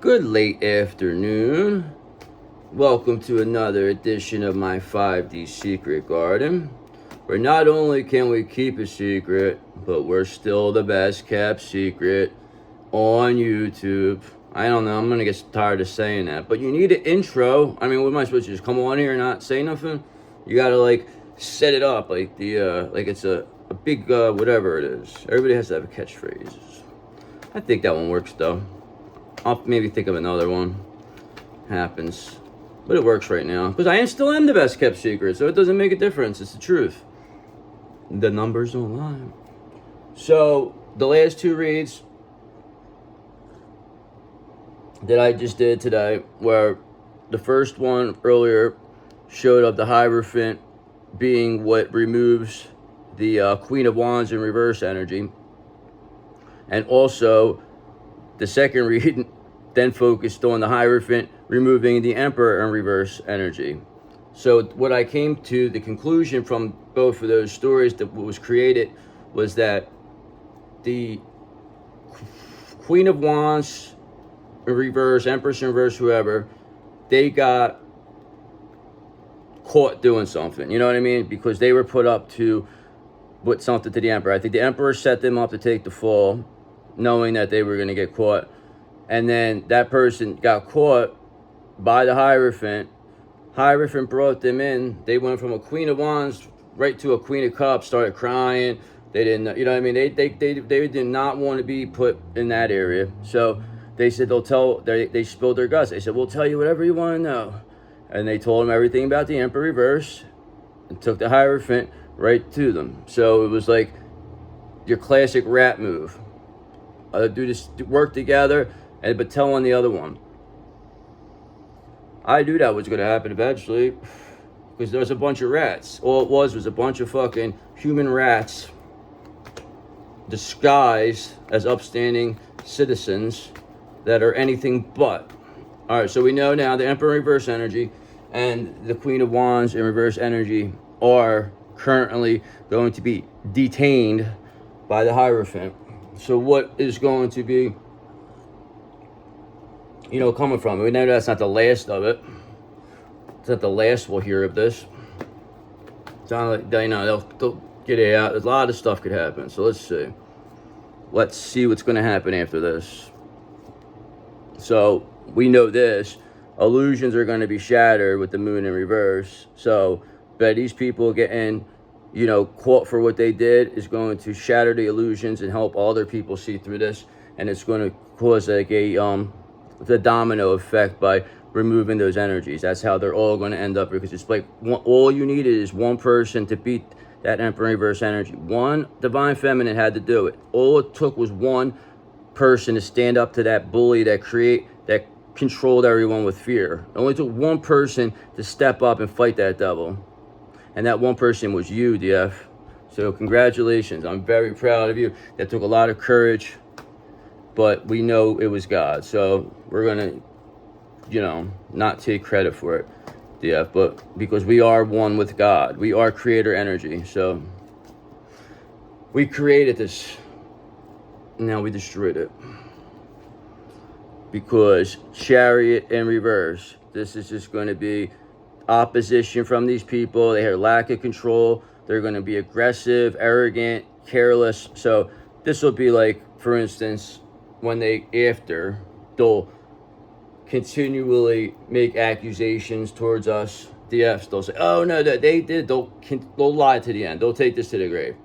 Good late afternoon. Welcome to another edition of my 5D Secret Garden, where not only can we keep a secret, but we're still the best kept secret on YouTube. I don't know, I'm gonna get tired of saying that, but you need an intro. I mean, what am I supposed to just come on here and not say nothing? You gotta like set it up like like it's a big whatever it is. Everybody has to have a catchphrase. I think that one works though. I'll maybe think of another one. Happens. But it works right now. Because I still am the best kept secret, so it doesn't make a difference. It's the truth. The numbers don't lie. So, the last two reads that I just did today, where the first one earlier showed up the Hierophant being what removes the Queen of Wands in reverse energy. And also, the second read then focused on the Hierophant removing the Emperor in reverse energy. So what I came to the conclusion from both of those stories that was created was that the Queen of Wands in reverse, Empress in reverse, whoever, they got caught doing something. You know what I mean? Because they were put up to put something to the Emperor. I think the Emperor set them up to take the fall, knowing that they were going to get caught. And then that person got caught by the Hierophant. Hierophant brought them in. They went from a Queen of Wands right to a Queen of Cups, started crying. They didn't, you know what I mean? They did not want to be put in that area. So they said they spilled their guts. They said, we'll tell you whatever you want to know. And they told them everything about the Emperor reverse and took the Hierophant right to them. So it was like your classic rat move. Do this, work together, but tell on the other one. I knew that was going to happen eventually, because there was a bunch of rats. All it was a bunch of fucking human rats disguised as upstanding citizens that are anything but. All right, so we know now the Emperor in reverse energy and the Queen of Wands in reverse energy are currently going to be detained by the Hierophant. So what is going to be, coming from it? We know that's not the last of it. It's not the last we'll hear of this. It's not like, they'll get it out. There's a lot of stuff could happen. So let's see. Let's see what's going to happen after this. So we know this. Illusions are going to be shattered with the moon in reverse. So by these people getting caught for what they did is going to shatter the illusions and help other people see through this, and it's going to cause like the domino effect by removing those energies. That's how they're all going to end up, because it's like all you needed is one person to beat that Emperor reverse energy. One divine feminine had to do it. All it took was one person to stand up to that bully that controlled everyone with fear. It only took one person to step up and fight that devil. And that one person was you, DF. So congratulations. I'm very proud of you. That took a lot of courage, but we know it was God. So we're going to, not take credit for it, DF, but because we are one with God. We are creator energy. So we created this. Now we destroyed it. Because Chariot in reverse, this is just going to be opposition from these people. They have lack of control. They're going to be aggressive, arrogant, careless. So this will be like, for instance, when they'll continually make accusations towards us, DFs. They'll say, oh no, they did. They'll lie to the end. They'll take this to the grave.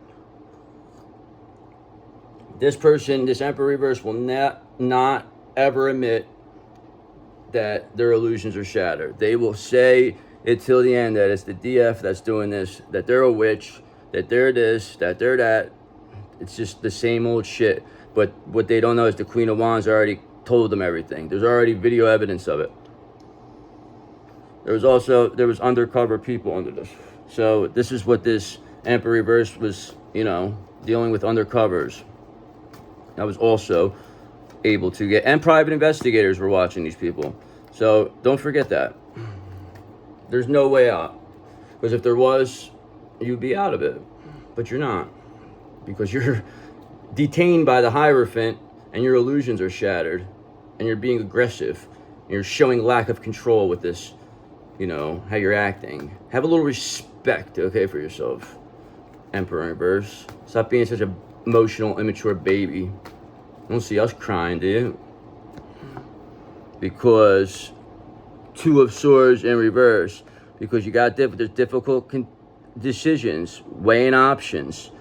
This person, this Emperor reverse, will not ever admit that their illusions are shattered. They will say it till the end that it's the DF that's doing this, that they're a witch, that they're this, that they're that. It's just the same old shit. But what they don't know is the Queen of Wands already told them everything. There's already video evidence of it. There was undercover people under this. So this is what this Emperor reverse was, dealing with undercovers. I was also able to get, and private investigators were watching these people. So don't forget that. There's no way out. Because if there was, you'd be out of it. But you're not. Because you're detained by the Hierophant and your illusions are shattered. and you're being aggressive, and you're showing lack of control with this, you know, how you're acting. Have a little respect, okay, for yourself. Emperor in reverse. Stop being such an emotional, immature baby. Don't see us crying, do you? Because Two of Swords in reverse. Because you got there's difficult decisions, weighing options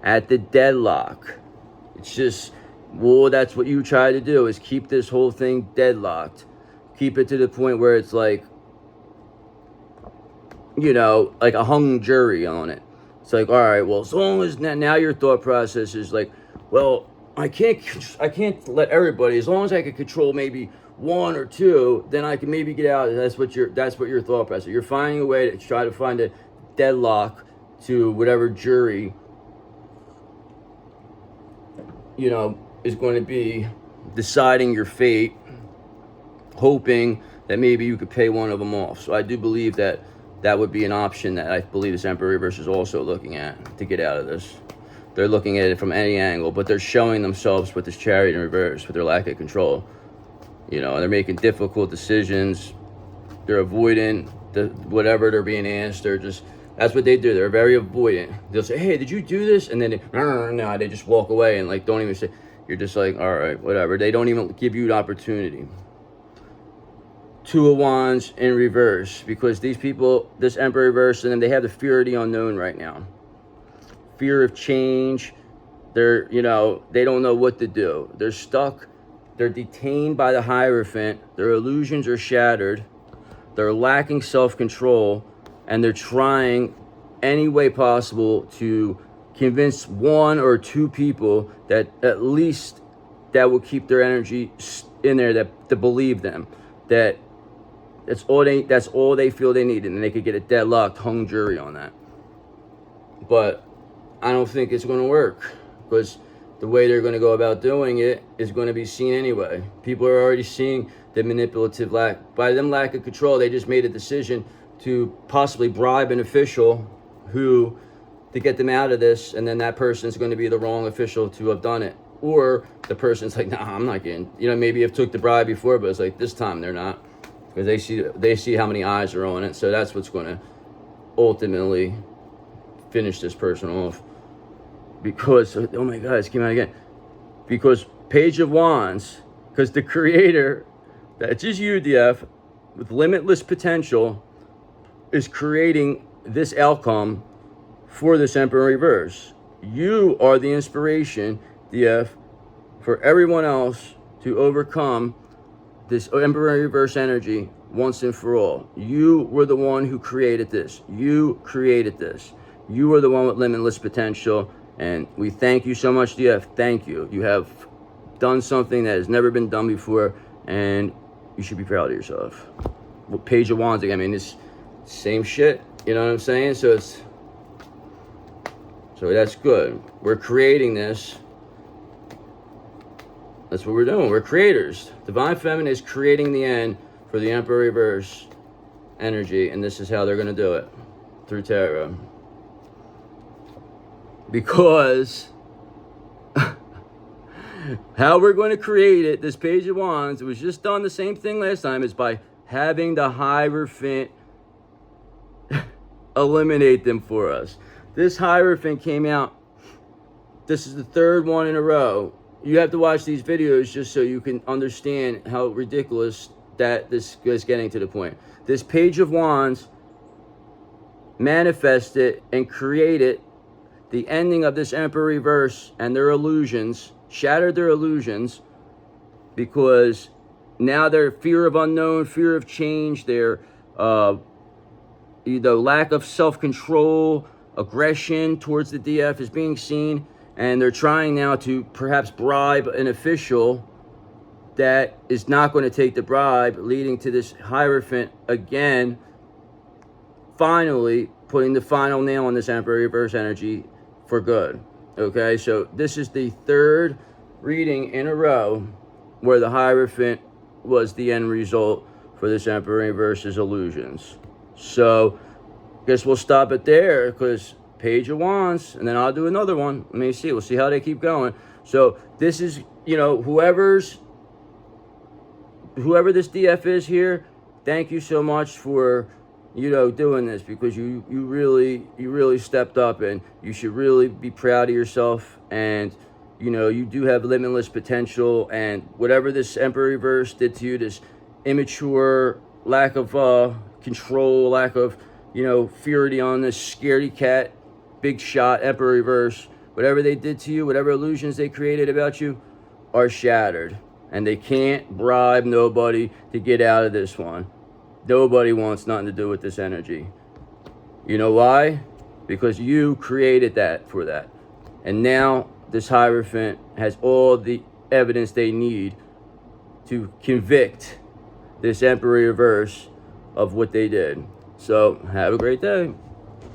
at the deadlock. It's just, well, that's what you try to do, is keep this whole thing deadlocked. Keep it to the point where it's like, you know, like a hung jury on it. It's like, all right, well, as long as now your thought process is like, well, I can't let everybody, as long as I can control maybe one or two, then I can maybe get out. That's what your thought process. You're finding a way to try to find a deadlock to whatever jury, you know, is going to be deciding your fate, hoping that maybe you could pay one of them off. So I do believe that that would be an option that I believe this Emperor reverse is also looking at to get out of this. They're looking at it from any angle, but they're showing themselves with this Chariot in reverse, with their lack of control. You know, they're making difficult decisions. They're avoiding whatever they're being asked. They're just, that's what they do. They're very avoidant. They'll say, hey, did you do this? And then they just walk away and like don't even say. You're just like, all right, whatever. They don't even give you an opportunity. Two of Wands in reverse, because these people, this Emperor reverse, and then they have the fear of the unknown right now. Fear of change. They're, you know, they don't know what to do. They're stuck. They're detained by the Hierophant. Their illusions are shattered. They're lacking self-control, and they're trying any way possible to convince one or two people that at least that will keep their energy in there, that to believe them, that that's all they feel they need, and they could get a deadlocked hung jury on that. But I don't think it's going to work, because the way they're going to go about doing it is going to be seen anyway. People are already seeing the manipulative lack of control. They just made a decision to possibly bribe an official to get them out of this, and then that person's going to be the wrong official to have done it. Or the person's like, nah, I'm not getting, you know, maybe have took the bribe before, but it's like this time they're not, because they see how many eyes are on it. So that's what's going to ultimately finish this person off. Because, oh my God, it came out again. Because Page of Wands, because the creator, that's just UDF, with limitless potential, is creating this outcome for this Emperor reverse. You are the inspiration, DF, for everyone else to overcome this Emperor reverse energy once and for all. You were the one who created this. You created this. You are the one with limitless potential. And we thank you so much, DF. Thank you. You have done something that has never been done before, and you should be proud of yourself. Well, Page of Wands, I mean, it's same shit. You know what I'm saying? So that's good. We're creating this. That's what we're doing. We're creators. Divine Feminine is creating the end for the Emperor reverse energy, and this is how they're going to do it, through tarot. Because how we're going to create it, this Page of Wands, it was just done the same thing last time, is by having the Hierophant eliminate them for us. This Hierophant came out, this is the third one in a row. You have to watch these videos just so you can understand how ridiculous that this is getting to the point. This Page of Wands manifested and created the ending of this Emperor reverse and their illusions, shattered their illusions, because now their fear of unknown, fear of change, their lack of self-control, aggression towards the DF is being seen, and they're trying now to perhaps bribe an official that is not going to take the bribe, leading to this Hierophant again finally putting the final nail on this Emperor reverse energy for good. Okay, so this is the third reading in a row where the Hierophant was the end result for this Emperor reverse's illusions. So I guess we'll stop it there, because Page of Wands, and then I'll do another one. Let me see. We'll see how they keep going. So this is, you know, whoever's whoever this DF is here, thank you so much for, you know, doing this, because you really stepped up, and you should really be proud of yourself. And you know, you do have limitless potential, and whatever this Emperor reverse did to you, this immature, lack of control, lack of, you know, purity on this scaredy cat, big shot Emperor reverse, whatever they did to you, whatever illusions they created about you, are shattered. And they can't bribe nobody to get out of this one. Nobody wants nothing to do with this energy. You know why? Because you created that for that. And now this Hierophant has all the evidence they need to convict this Emperor reverse of what they did. So have a great day.